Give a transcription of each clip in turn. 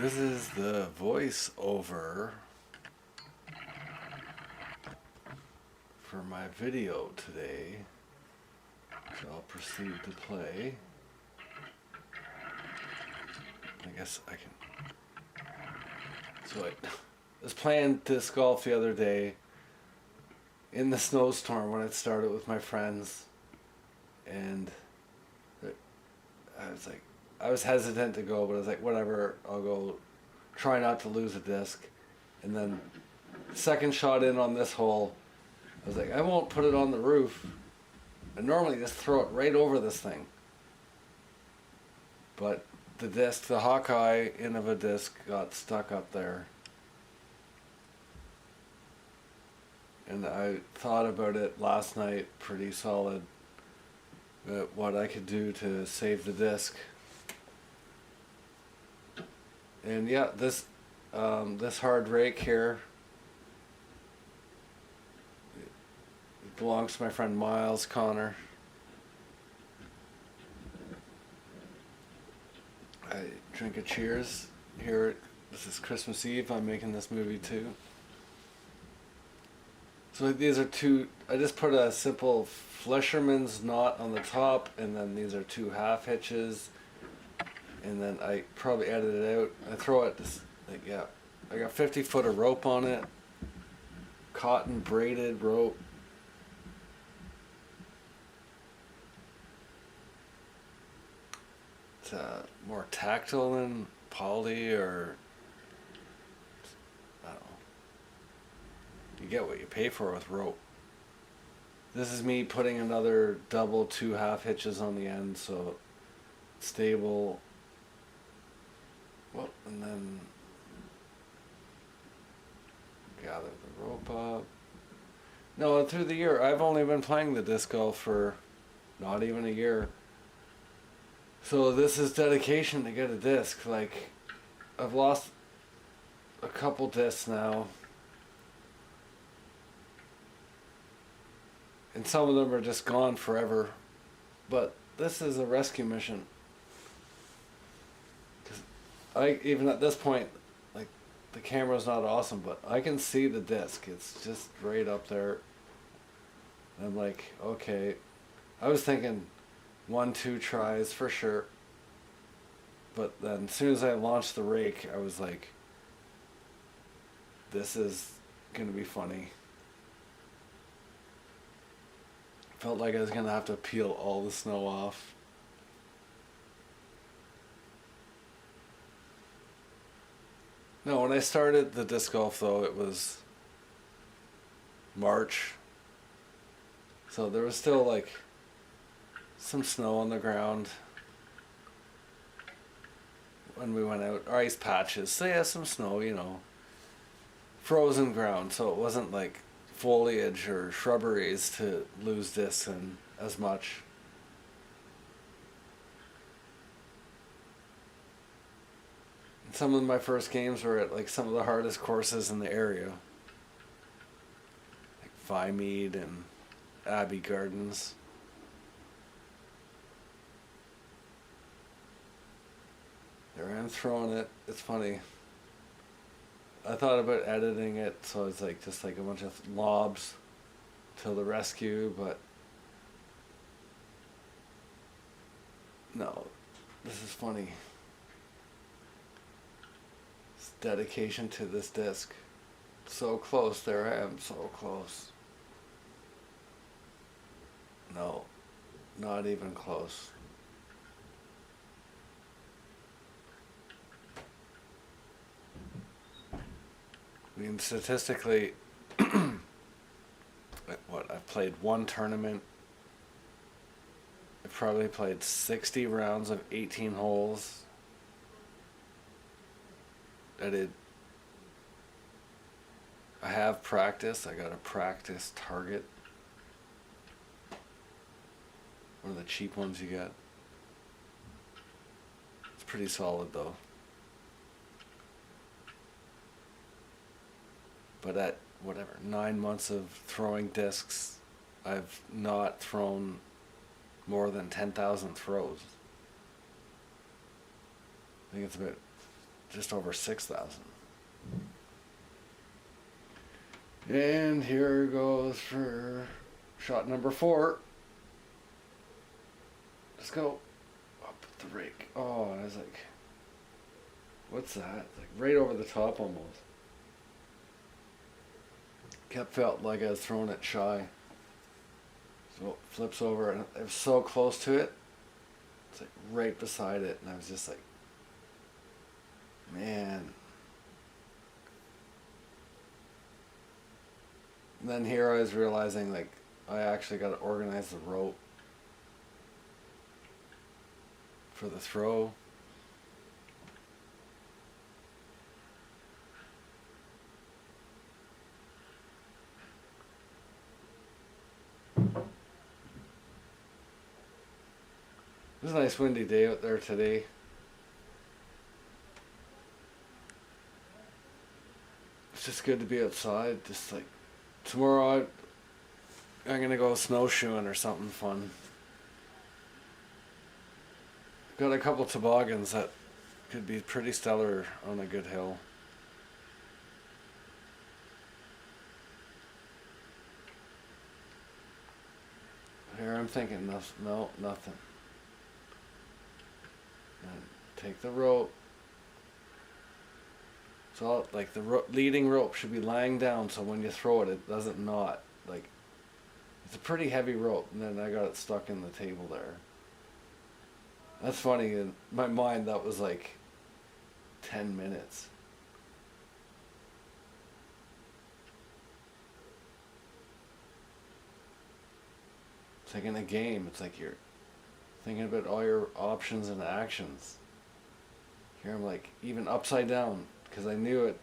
This is the voiceover for my video today, so I'll proceed to play. I guess I can. So I was playing disc golf the other day in the snowstorm when it started with my friends, and I was hesitant to go, but I was like, whatever, I'll go try not to lose a disc. And then second shot in on this hole, I was like, I won't put it on the roof. I normally just throw it right over this thing. But the disc, the Hawkeye end of a disc got stuck up there. And I thought about it last night pretty solid, what I could do to save the disc. And yeah, this hard rake here, it belongs to my friend Miles Connor. I drink a cheers here. This is Christmas Eve. I'm making this movie too. So these are two, I just put a simple Flesherman's knot on the top, and then these are two half hitches. And then I probably edit it out. I throw it, like, yeah, I got 50 foot of rope on it, cotton braided rope. It's more tactile than poly, or I don't know. You get what you pay for with rope. This is me putting another double 2 half hitches on the end, so it's stable. Well, and then gather the rope up. No, through the year, I've only been playing the disc golf for not even a year. So this is dedication to get a disc. Like, I've lost a couple discs now. And some of them are just gone forever. But this is a rescue mission. Even at this point, like, the camera's not awesome, but I can see the disc. It's just right up there. And I'm like, okay. I was thinking 1-2 tries for sure. But then as soon as I launched the rake, I was like, this is gonna be funny. Felt like I was gonna have to peel all the snow off. No, when I started the disc golf though, it was March. So there was still like some snow on the ground when we went out, or ice patches. So yeah, some snow, you know, frozen ground. So it wasn't like foliage or shrubberies to lose discs in as much. Some of my first games were at like some of the hardest courses in the area, like Vimead and Abbey Gardens. There I am throwing it. It's funny. I thought about editing it so it's like just like a bunch of lobs till the rescue, but no, this is funny. Dedication to this disc. So close, there I am, so close. No, not even close. I mean, statistically, I've played one tournament. I've probably played 60 rounds of 18 holes. I have practice. I got a practice target. One of the cheap ones you get. It's pretty solid though. But at whatever, 9 months of throwing discs, I've not thrown more than 10,000 throws. I think it's about just over 6,000. And here goes for shot number 4. Let's go. Up with the rake. Oh, I was like, what's that? Like right over the top almost. Felt like I was throwing it shy. So it flips over and it was so close to it. It's like right beside it, and I was just like, man. And then here I was realizing, like, I actually got to organize the rope for the throw. It was a nice windy day out there today. It's just good to be outside. Just like tomorrow I'm going to go snowshoeing or something fun. Got a couple toboggans that could be pretty stellar on a good hill. Here I'm thinking, no, nothing. And take the rope. So like the leading rope should be lying down, so when you throw it, it doesn't knot. Like, it's a pretty heavy rope, and then I got it stuck in the table there. That's funny, in my mind that was like 10 minutes. It's like in a game, it's like you're thinking about all your options and actions. Here I'm like, even upside down, because I knew it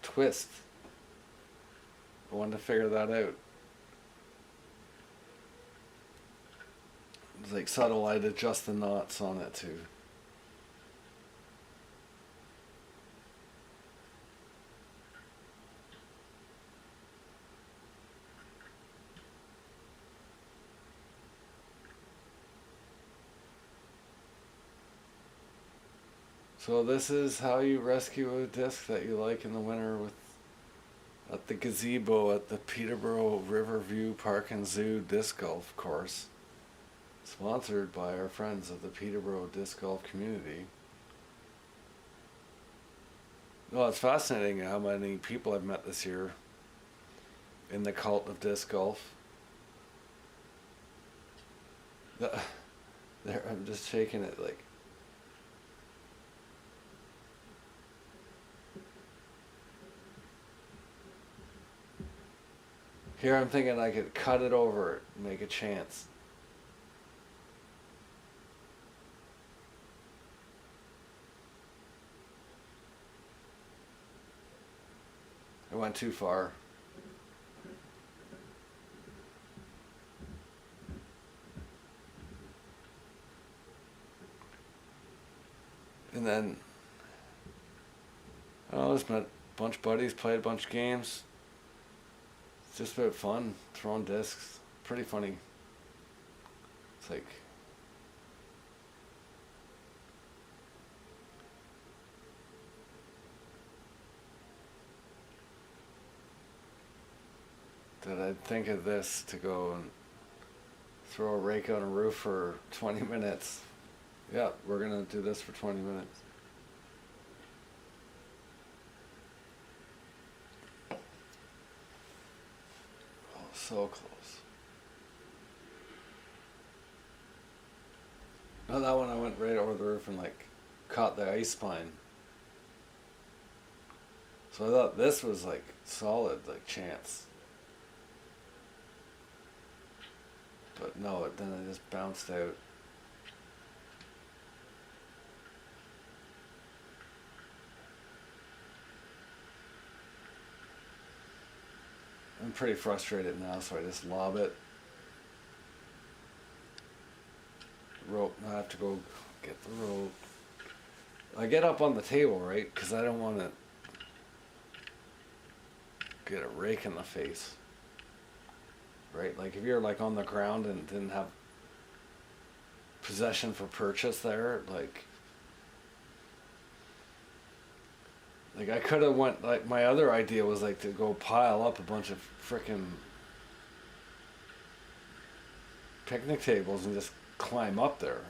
twist. I wanted to figure that out. It's like subtle, I'd adjust the knots on it too. So this is how you rescue a disc that you like in the winter at the gazebo at the Peterborough Riverview Park and Zoo disc golf course. Sponsored by our friends of the Peterborough disc golf community. Well, it's fascinating how many people I've met this year in the cult of disc golf. There, I'm just shaking it like. Here I'm thinking I could cut it over and make a chance. I went too far. And then, I just met a bunch of buddies, played a bunch of games. It's just about fun, throwing discs. Pretty funny. It's like, did I think of this to go and throw a rake on a roof for 20 minutes? Yeah, we're gonna do this for 20 minutes. Oh, so close. No, that one I went right over the roof and like caught the ice spine. So I thought this was like solid, like chance. But no, then I just bounced out. I'm pretty frustrated now, so I just lob it. Rope, I have to go get the rope. I get up on the table, right? Because I don't want to get a rake in the face. Right? Like if you're like on the ground and didn't have possession for purchase there, like Like I could have went, like my other idea was like to go pile up a bunch of frickin' picnic tables and just climb up there.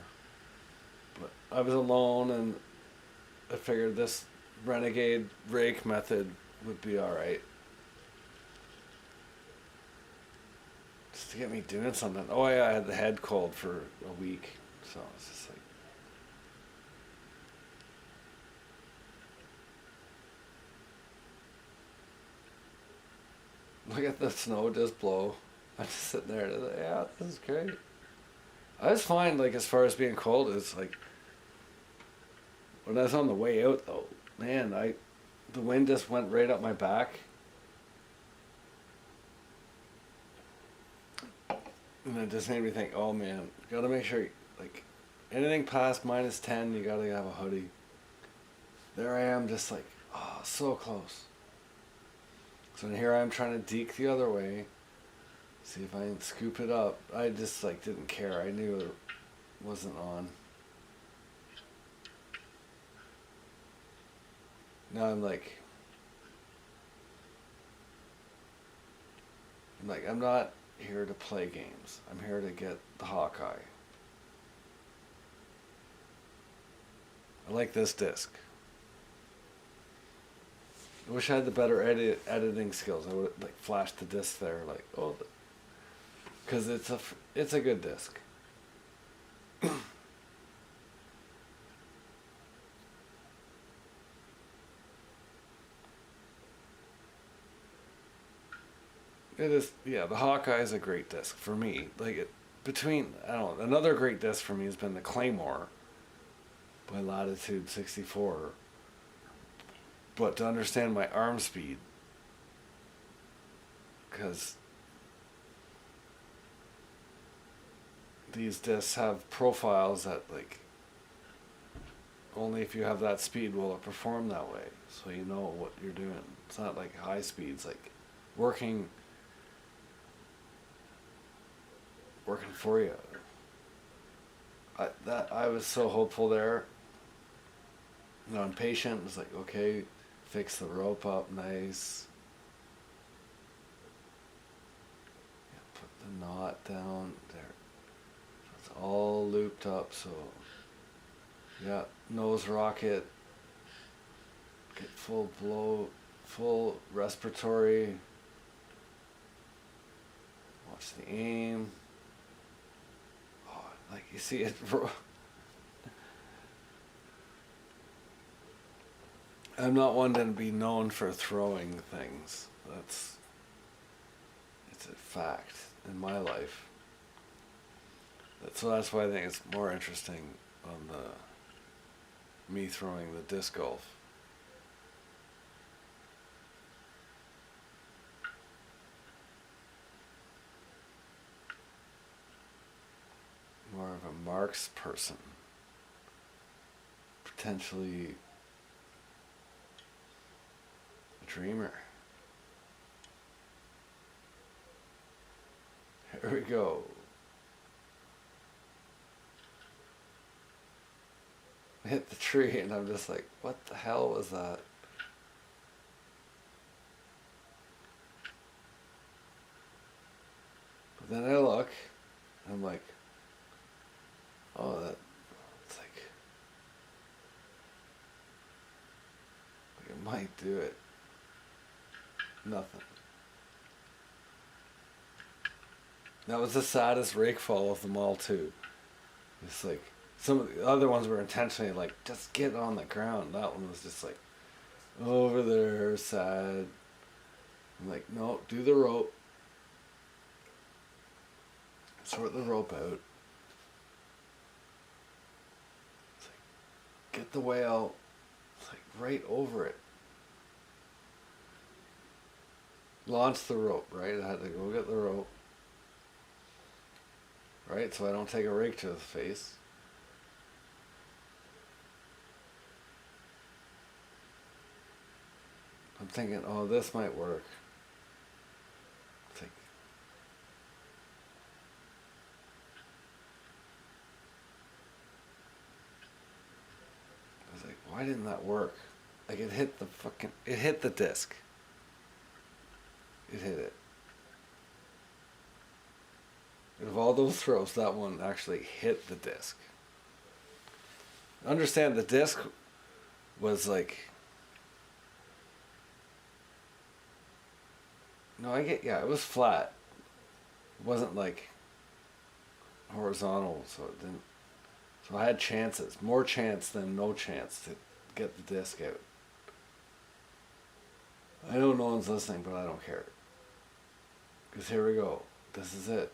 But I was alone, and I figured this renegade rake method would be alright. Just to get me doing something. Oh yeah, I had the head cold for a week. So it's just like, look at the snow just blow. I'm just sitting there, like, yeah, this is great. I was fine, like, as far as being cold, it's like, when I was on the way out, though, man, the wind just went right up my back. And it just made me think, oh man, gotta make sure, like, anything past -10, you gotta have a hoodie. There I am, just like, oh, so close. So here I am trying to deke the other way, see if I can scoop it up. I just, like, didn't care. I knew it wasn't on. Now I'm like, I'm not here to play games. I'm here to get the Hawkeye. I like this disc. I wish I had the better editing skills. I would like flashed the disc there, like, oh, because it's a good disc. It is, yeah. The Hawkeye is a great disc for me. Like I don't know. Another great disc for me has been the Claymore by Latitude 64. But to understand my arm speed, because these discs have profiles that, like, only if you have that speed will it perform that way. So you know what you're doing. It's not like high speeds, like working for you. I was so hopeful there. You know, I'm patient. It's like, okay, fix the rope up nice. Yeah, put the knot down there. It's all looped up, so yeah, nose rocket. Get full blow, full respiratory. Watch the aim. Oh, like you see it. I'm not one to be known for throwing things. It's a fact in my life. That's why I think it's more interesting on me throwing the disc golf. More of a marks person. Potentially dreamer. Here we go. Hit the tree and I'm just like, what the hell was that? But then I look, and I'm like, oh, it's like it might do it. Nothing. That was the saddest rake fall of them all too. It's like some of the other ones were intentionally like, just get on the ground. That one was just like over there, sad. I'm like, no, do the rope. Sort the rope out. It's like, get the whale. It's like right over it. Launch the rope, right? I had to go get the rope. Right, so I don't take a rake to the face. I'm thinking, oh, this might work. It's like, I was like, why didn't that work? Like it hit the disc. It hit it. And of all those throws, that one actually hit the disc. Understand the disc was like, no, it was flat. It wasn't like horizontal, so it didn't, so I had chances, more chance than no chance to get the disc out. I know no one's listening, but I don't care. Because here we go. This is it.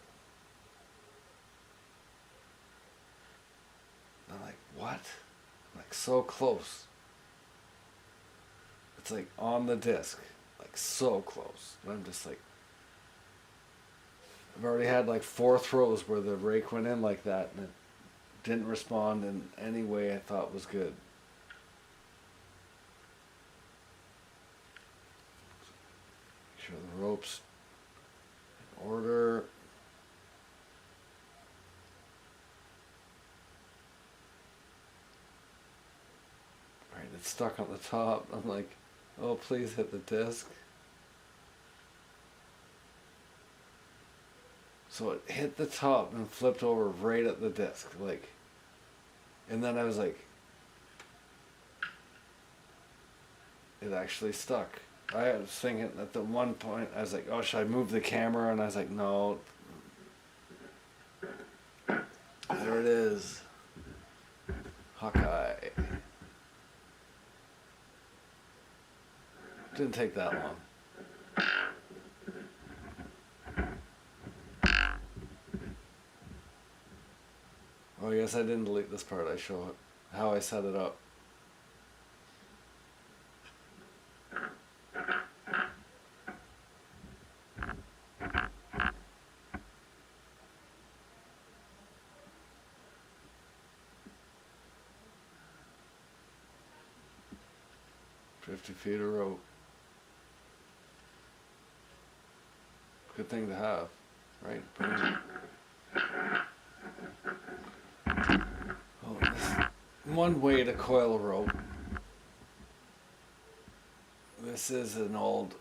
I'm like, what? I'm like, so close. It's like on the disc. Like, so close. And I'm just like, I've already had like 4 throws where the rake went in like that and it didn't respond in any way I thought was good. Make sure the rope's in order. Alright, it's stuck on the top. I'm like, oh, please hit the disc. So it hit the top and flipped over right at the disc, like, and then I was like, it actually stuck. I was thinking at the one point, I was like, oh, should I move the camera? And I was like, no. There it is. Hawkeye. Didn't take that long. Oh, yes, I didn't delete this part. I show how I set it up. $50 feet of rope. Good thing to have, right? Boom. Oh, this one way to coil a rope. This is an old,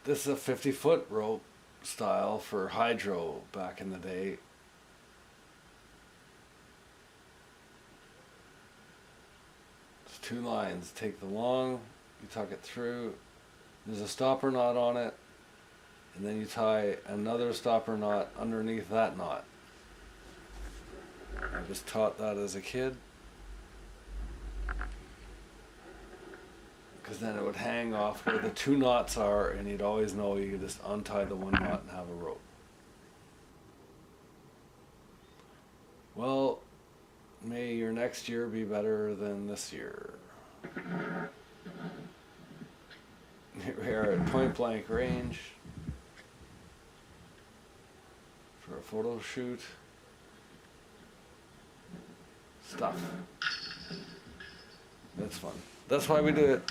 this is a 50-foot rope style for hydro back in the day. It's 2 lines. Take the long, you tuck it through. There's a stopper knot on it, and then you tie another stopper knot underneath that knot. I was taught that as a kid. Because then it would hang off where the 2 knots are, and you'd always know you could just untie the 1 knot and have a rope. Well, may your next year be better than this year. Here we are at point blank range for a photo shoot. Stuff. That's fun. That's why we do it.